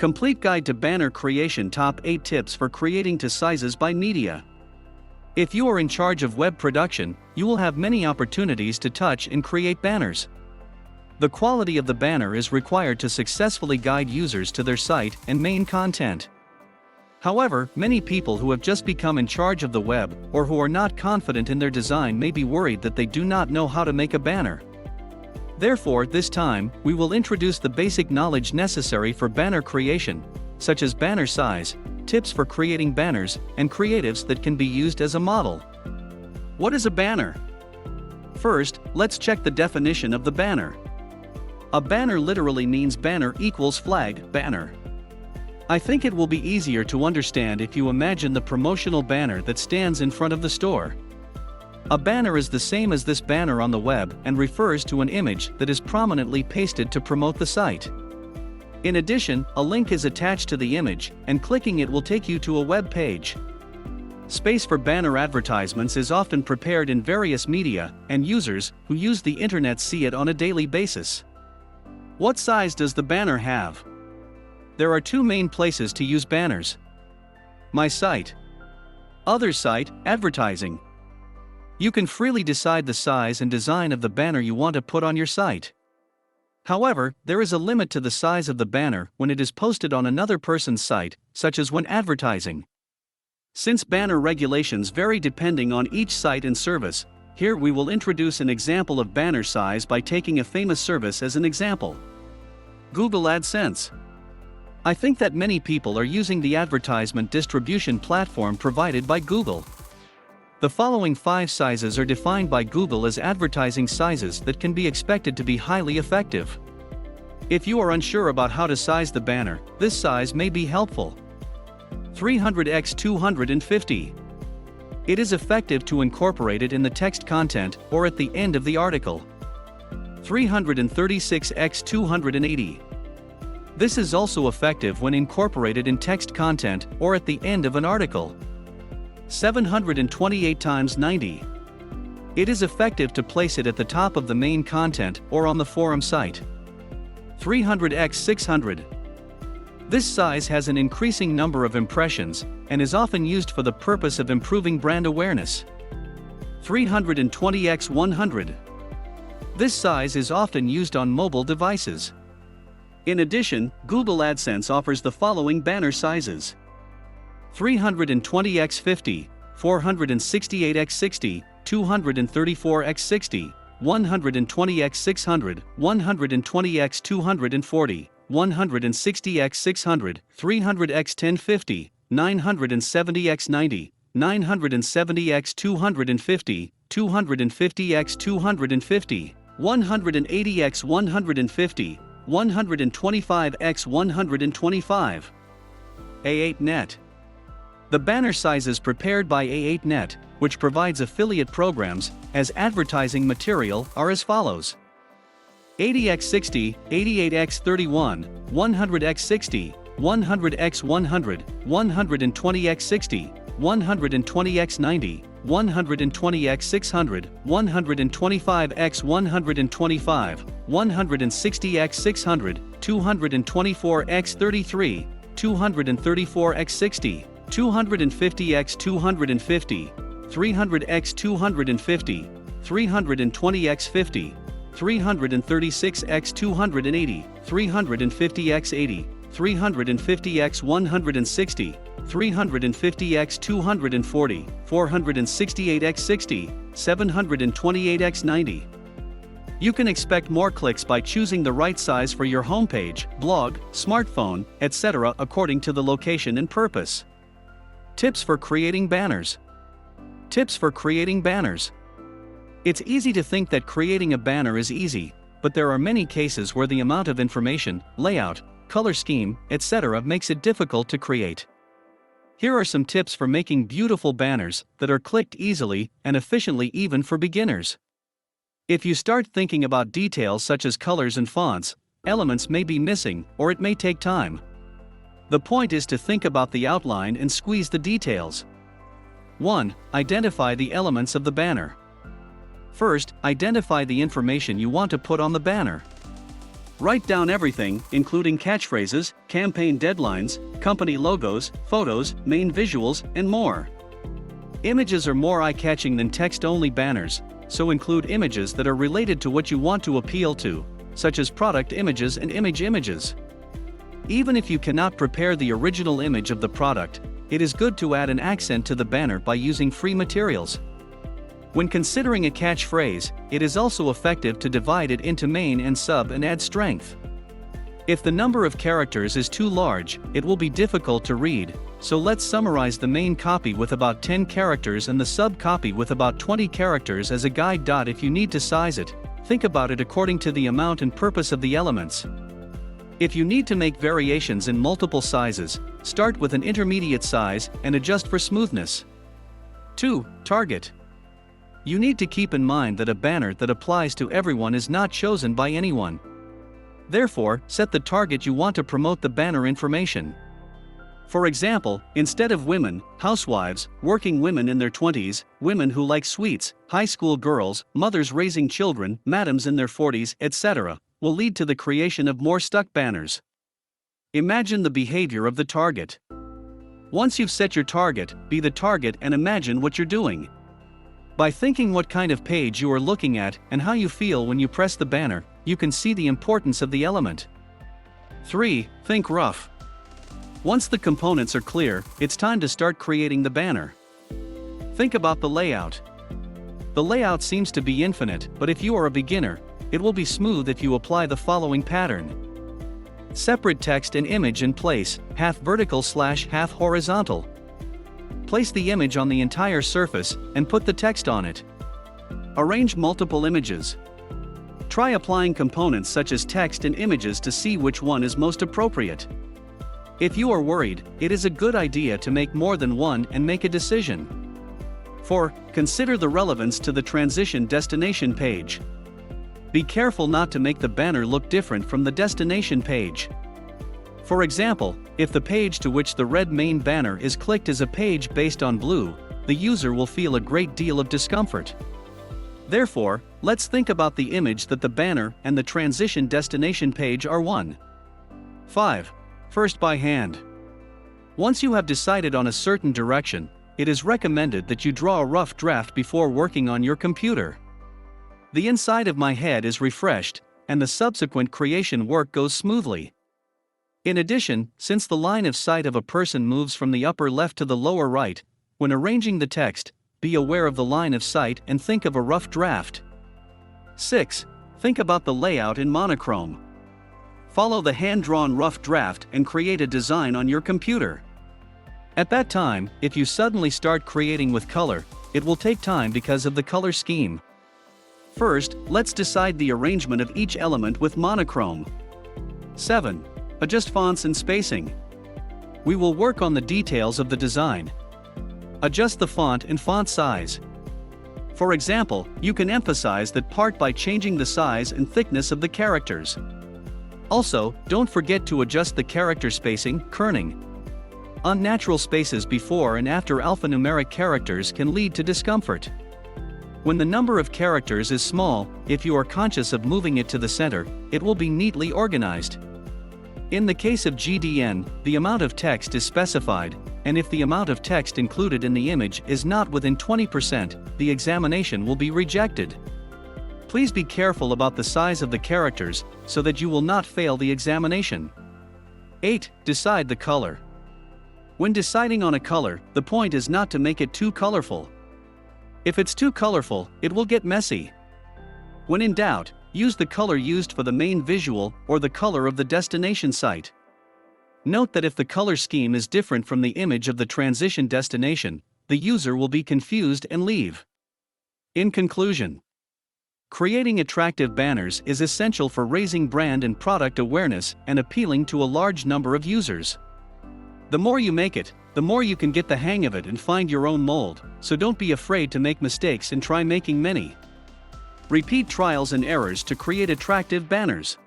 Complete Guide to Banner Creation. Top 8 Tips for Creating to Sizes by Media. If you are in charge of web production, you will have many opportunities to touch and create banners. The quality of the banner is required to successfully guide users to their site and main content. However, many people who have just become in charge of the web or who are not confident in their design may be worried that they do not know how to make a banner. Therefore, this time, we will introduce the basic knowledge necessary for banner creation, such as banner size, tips for creating banners, and creatives that can be used as a model. What is a banner? First, let's check the definition of the banner. A banner literally means banner equals flag, banner. I think it will be easier to understand if you imagine the promotional banner that stands in front of the store. A banner is the same as this banner on the web and refers to an image that is prominently pasted to promote the site. In addition, a link is attached to the image, and clicking it will take you to a web page. Space for banner advertisements is often prepared in various media, and users who use the internet see it on a daily basis. What size does the banner have? There are two main places to use banners. My site. Other site, advertising. You can freely decide the size and design of the banner you want to put on your site. However, there is a limit to the size of the banner when it is posted on another person's site, such as when advertising. Since banner regulations vary depending on each site and service, here we will introduce an example of banner size by taking a famous service as an example. Google AdSense. I think that many people are using the advertisement distribution platform provided by Google. The following 5 sizes are defined by Google as advertising sizes that can be expected to be highly effective. If you are unsure about how to size the banner, this size may be helpful. 300x 250. It is effective to incorporate it in the text content or at the end of the article. 336x 280. This is also effective when incorporated in text content or at the end of an article. 728 x 90. It is effective to place it at the top of the main content or on the forum site. 300x 600. This size has an increasing number of impressions and is often used for the purpose of improving brand awareness. 320x 100. This size is often used on mobile devices. In addition, Google AdSense offers the following banner sizes: 320x 50, 468x 60, 234x 60, 120x 600, 120x 240, 160x 600, 300x 1050, 970x 90, 970x 250, 250x 250, 180x 150, 125x 125. A8Net. The banner sizes prepared by A8Net, which provides affiliate programs as advertising material, are as follows: 80x 60, 88x 31, 100x 60, 100x 100, 120x 60, 120x 90, 120x 600, 125x 125, 160x 600, 224x 33, 234x 60, 250x 250, 300x 250, 320x 50, 336x 280, 350x 80, 350x 160, 350x 240, 468x 60, 728x 90. You can expect more clicks by choosing the right size for your homepage, blog, smartphone, etc. according to the location and purpose. Tips for creating banners. Tips for creating banners. It's easy to think that creating a banner is easy, but there are many cases where the amount of information, layout, color scheme, etc. makes it difficult to create. Here are some tips for making beautiful banners that are clicked easily and efficiently even for beginners. If you start thinking about details such as colors and fonts, elements may be missing or it may take time. The point is to think about the outline and squeeze the details. 1. Identify the elements of the banner. First, identify the information you want to put on the banner. Write down everything, including catchphrases, campaign deadlines, company logos, photos, main visuals, and more. Images are more eye-catching than text-only banners, so include images that are related to what you want to appeal to, such as product images and images. Even if you cannot prepare the original image of the product, it is good to add an accent to the banner by using free materials. When considering a catchphrase, it is also effective to divide it into main and sub and add strength. If the number of characters is too large, it will be difficult to read, so let's summarize the main copy with about 10 characters and the sub copy with about 20 characters as a guide. If you need to size it, think about it according to the amount and purpose of the elements. If you need to make variations in multiple sizes, start with an intermediate size and adjust for smoothness. 2. Target. You need to keep in mind that a banner that applies to everyone is not chosen by anyone. Therefore, set the target you want to promote the banner information. For example, instead of women, housewives, working women in their 20s, women who like sweets, high school girls, mothers raising children, madams in their 40s, etc., will lead to the creation of more stuck banners. Imagine the behavior of the target. Once you've set your target, be the target and imagine what you're doing. By thinking what kind of page you are looking at and how you feel when you press the banner, you can see the importance of the element. 3. Think rough. Once the components are clear, it's time to start creating the banner. Think about the layout. The layout seems to be infinite, but if you are a beginner, it will be smooth if you apply the following pattern. Separate text and image in place, half vertical / half horizontal. Place the image on the entire surface and put the text on it. Arrange multiple images. Try applying components such as text and images to see which one is most appropriate. If you are worried, it is a good idea to make more than one and make a decision. 4. Consider the relevance to the transition destination page. Be careful not to make the banner look different from the destination page. For example, if the page to which the red main banner is clicked is a page based on blue, the user will feel a great deal of discomfort. Therefore, let's think about the image that the banner and the transition destination page are one. 5. First by hand. Once you have decided on a certain direction, it is recommended that you draw a rough draft before working on your computer. The inside of my head is refreshed, and the subsequent creation work goes smoothly. In addition, since the line of sight of a person moves from the upper left to the lower right, when arranging the text, be aware of the line of sight and think of a rough draft. 6. Think about the layout in monochrome. Follow the hand-drawn rough draft and create a design on your computer. At that time, if you suddenly start creating with color, it will take time because of the color scheme. First, let's decide the arrangement of each element with monochrome. 7. Adjust fonts and spacing. We will work on the details of the design. Adjust the font and font size. For example, you can emphasize that part by changing the size and thickness of the characters. Also, don't forget to adjust the character spacing, kerning. Unnatural spaces before and after alphanumeric characters can lead to discomfort. When the number of characters is small, if you are conscious of moving it to the center, it will be neatly organized. In the case of GDN, the amount of text is specified, and if the amount of text included in the image is not within 20%, the examination will be rejected. Please be careful about the size of the characters, so that you will not fail the examination. 8. Decide the color. When deciding on a color, the point is not to make it too colorful. If it's too colorful, it will get messy. When in doubt, use the color used for the main visual or the color of the destination site. Note that if the color scheme is different from the image of the transition destination, the user will be confused and leave. In conclusion, creating attractive banners is essential for raising brand and product awareness and appealing to a large number of users. The more you make it, the more you can get the hang of it and find your own mold, so don't be afraid to make mistakes and try making many. Repeat trials and errors to create attractive banners.